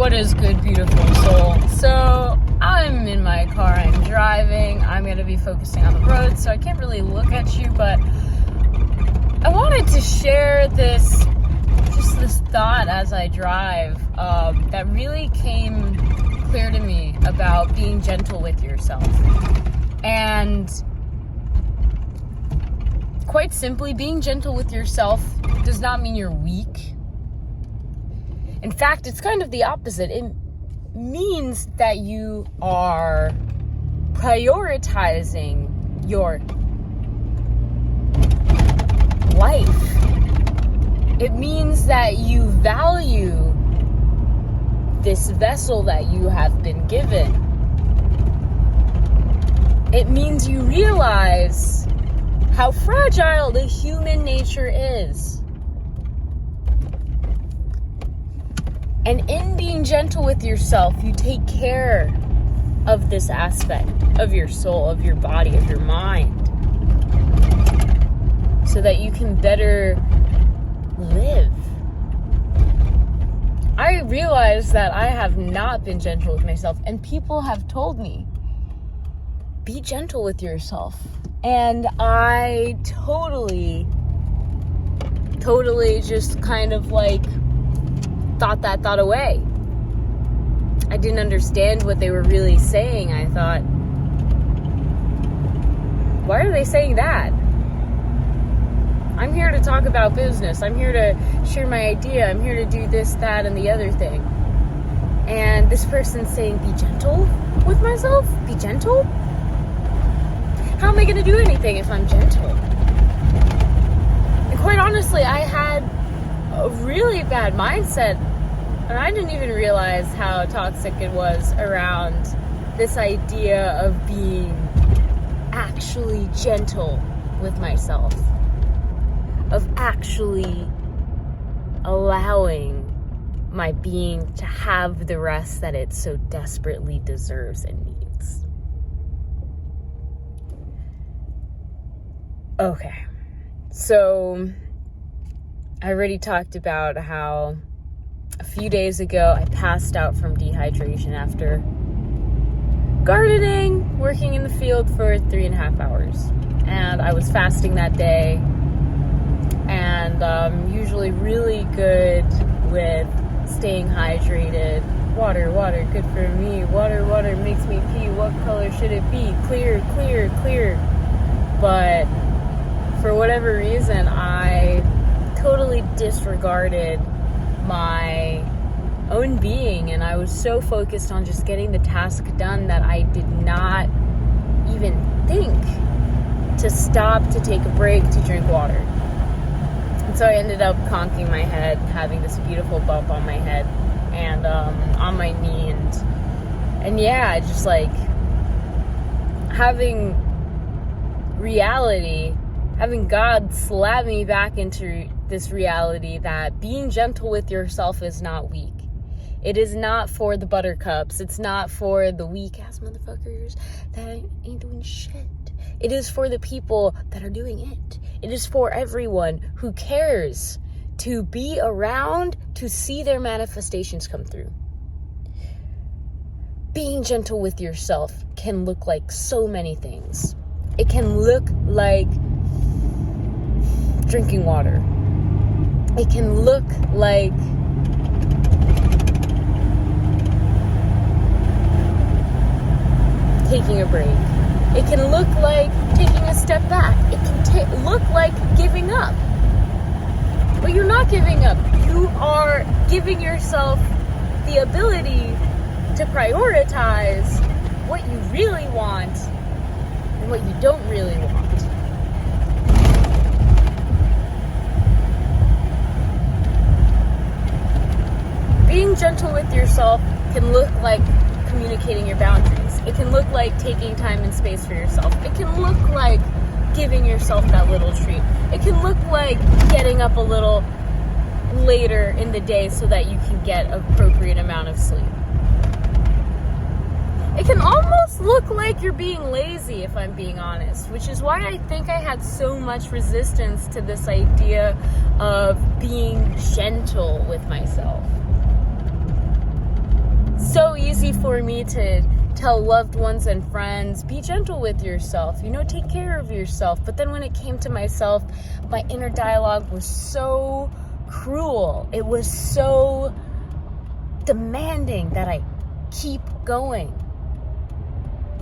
What is good, beautiful soul? So I'm in my car, I'm driving, I'm going to be focusing on the road, so I can't really look at you, but I wanted to share this thought as I drive that really came clear to me about being gentle with yourself. And quite simply, being gentle with yourself does not mean you're weak. In fact, it's kind of the opposite. It means that you are prioritizing your life. It means that you value this vessel that you have been given. It means you realize how fragile the human nature is. And in being gentle with yourself, you take care of this aspect of your soul, of your body, of your mind, so that you can better live. I realize that I have not been gentle with myself, and people have told me, be gentle with yourself. And I totally just kind of like thought that thought away. I didn't understand what they were really saying. I thought, why are they saying that? I'm here to talk about business. I'm here to share my idea. I'm here to do this, that, and the other thing. And this person's saying, be gentle with myself? Be gentle? How am I going to do anything if I'm gentle? And quite honestly, I had a really bad mindset, and I didn't even realize how toxic it was around this idea of being actually gentle with myself, of actually allowing my being to have the rest that it so desperately deserves and needs. Okay, so I already talked about how a few days ago I passed out from dehydration after gardening, working in the field for 3.5 hours. And I was fasting that day, and usually really good with staying hydrated. Water, good for me. Water makes me pee. What color should it be? Clear. But for whatever reason, I totally disregarded my own being, and I was so focused on just getting the task done that I did not even think to stop to take a break to drink water. And so I ended up conking my head, having this beautiful bump on my head and on my knee, and yeah, just like having God slap me back into this reality that being gentle with yourself is not weak. It is not for the buttercups. It's not for the weak ass motherfuckers that ain't doing shit. It is for the people that are doing it. It is for everyone who cares to be around to see their manifestations come through. Being gentle with yourself can look like so many things. It can look like drinking water. It can look like taking a break. It can look like taking a step back. It can look like giving up. But you're not giving up. You are giving yourself the ability to prioritize what you really want and what you don't really want. Being gentle with yourself can look like communicating your boundaries. It can look like taking time and space for yourself. It can look like giving yourself that little treat. It can look like getting up a little later in the day so that you can get an appropriate amount of sleep. It can almost look like you're being lazy, if I'm being honest, which is why I think I had so much resistance to this idea of being gentle with myself. easy for me to tell loved ones and friends, be gentle with yourself, take care of yourself. But then when it came to myself, my inner dialogue was so cruel. It was so demanding that I keep going.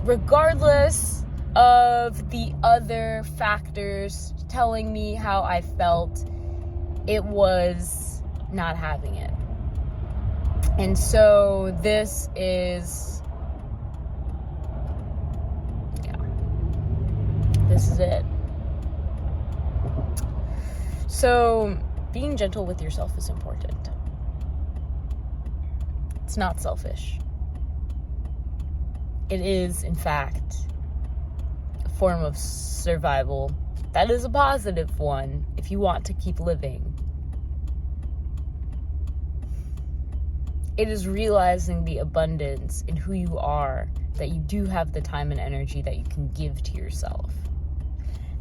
Regardless of the other factors telling me how I felt, it was not having it. And so this is it. So being gentle with yourself is important. It's not selfish. It is, in fact, a form of survival. That is a positive one if you want to keep living. It is realizing the abundance in who you are, that you do have the time and energy that you can give to yourself.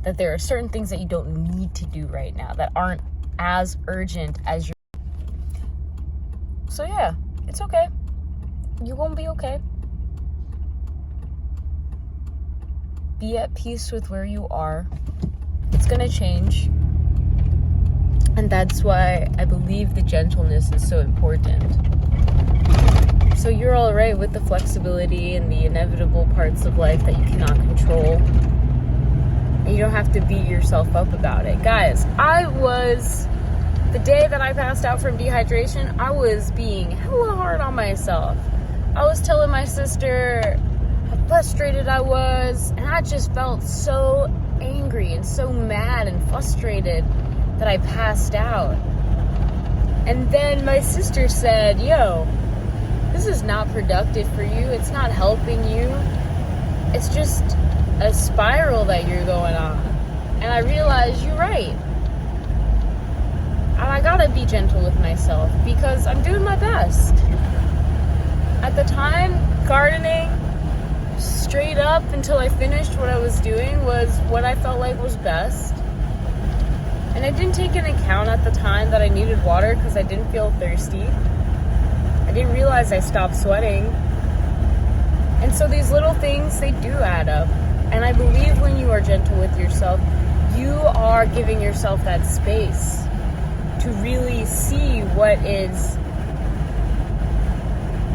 That there are certain things that you don't need to do right now that aren't as urgent as your. So yeah, it's okay. You're gonna be okay. Be at peace with where you are. It's gonna change. And that's why I believe the gentleness is so important. So you're all right with the flexibility and the inevitable parts of life that you cannot control. And you don't have to beat yourself up about it. Guys, the day that I passed out from dehydration, I was being hella hard on myself. I was telling my sister how frustrated I was, and I just felt so angry and so mad and frustrated that I passed out. And then my sister said, yo, this is not productive for you. It's not helping you. It's just a spiral that you're going on. And I realized you're right. And I gotta be gentle with myself because I'm doing my best. At the time, gardening, straight up until I finished what I was doing, was what I felt like was best. And I didn't take into account at the time that I needed water because I didn't feel thirsty. I didn't realize I stopped sweating. And so these little things, they do add up. And I believe when you are gentle with yourself, you are giving yourself that space to really see what is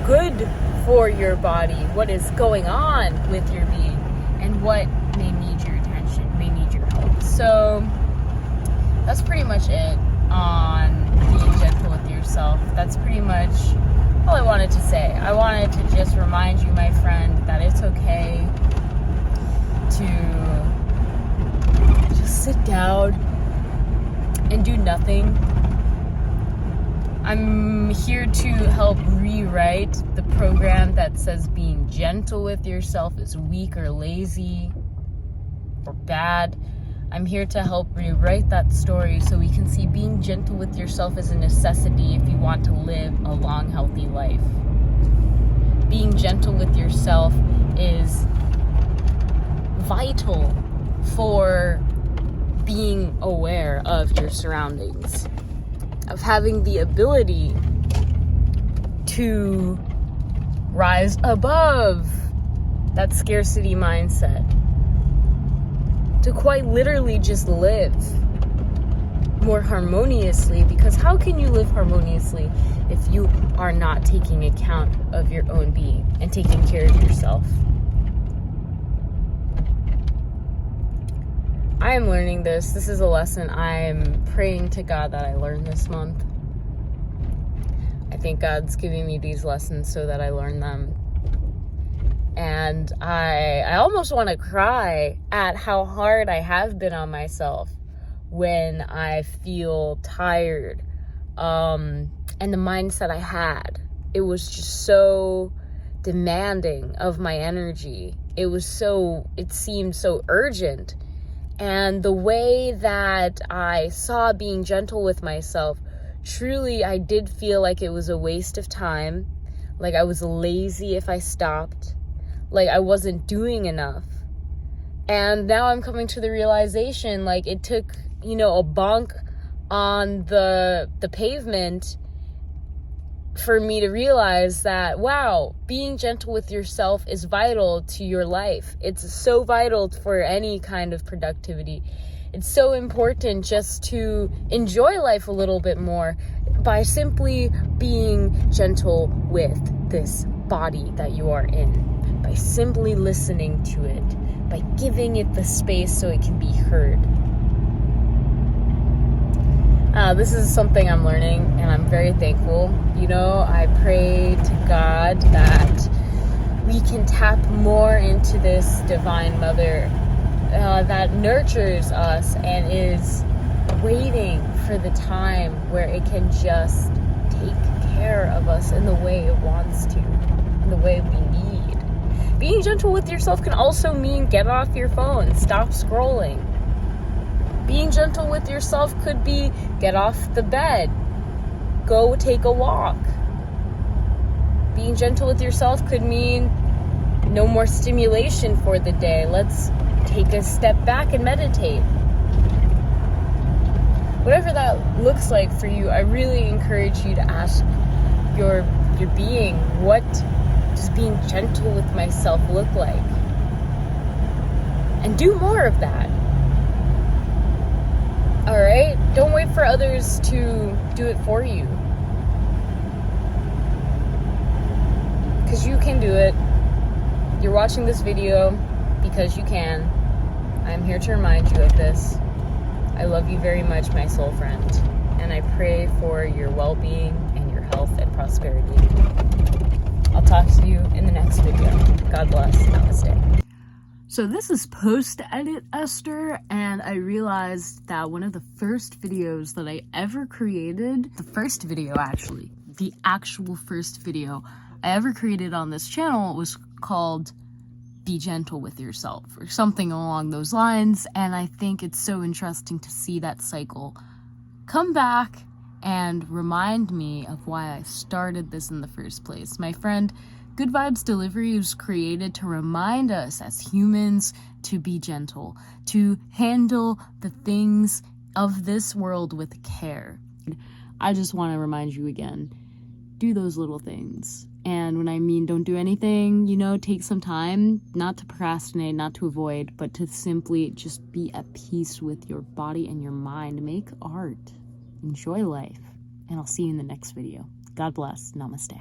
good for your body, what is going on with your being, and what may need your attention, may need your help. So that's pretty much it on being gentle with yourself. That's pretty much all I wanted to say. I wanted to just remind you, my friend, that it's okay to just sit down and do nothing. I'm here to help rewrite the program that says being gentle with yourself is weak or lazy or bad. I'm here to help rewrite that story so we can see being gentle with yourself as a necessity if you want to live a long, healthy life. Being gentle with yourself is vital for being aware of your surroundings, of having the ability to rise above that scarcity mindset, to quite literally just live more harmoniously. Because how can you live harmoniously if you are not taking account of your own being and taking care of yourself? I am learning this. This is a lesson I'm praying to God that I learn this month. I think God's giving me these lessons so that I learn them. And I almost want to cry at how hard I have been on myself when I feel tired. And the mindset I had, it was just so demanding of my energy. It seemed so urgent. And the way that I saw being gentle with myself, truly, I did feel like it was a waste of time. Like I was lazy if I stopped. Like I wasn't doing enough. And now I'm coming to the realization, like it took, a bonk on the pavement for me to realize that, wow, being gentle with yourself is vital to your life. It's so vital for any kind of productivity. It's so important just to enjoy life a little bit more by simply being gentle with this body that you are in, by simply listening to it, by giving it the space so it can be heard. This is something I'm learning, and I'm very thankful. I pray to God that we can tap more into this Divine Mother that nurtures us and is waiting for the time where it can just take care of us in the way it wants to, in the way we need. Being gentle with yourself can also mean get off your phone, stop scrolling. Being gentle with yourself could be get off the bed, go take a walk. Being gentle with yourself could mean no more stimulation for the day. Let's take a step back and meditate. Whatever that looks like for you, I really encourage you to ask your being, what does being gentle with myself look like? And do more of that. All right? Don't wait for others to do it for you. Because you can do it. You're watching this video because you can. I'm here to remind you of this. I love you very much, my soul friend. And I pray for your well-being and your health and prosperity. I'll talk to you in the next video. God bless. Namaste. So this is post-edit Esther, and I realized that one of the first videos that I ever created, the actual first video I ever created on this channel was called Be Gentle with Yourself, or something along those lines, and I think it's so interesting to see that cycle come back and remind me of why I started this in the first place. My friend Good Vibes Delivery was created to remind us as humans to be gentle, to handle the things of this world with care. I just want to remind you again, do those little things. And when I mean don't do anything, take some time, not to procrastinate, not to avoid, but to simply just be at peace with your body and your mind. Make art. Enjoy life. And I'll see you in the next video. God bless. Namaste.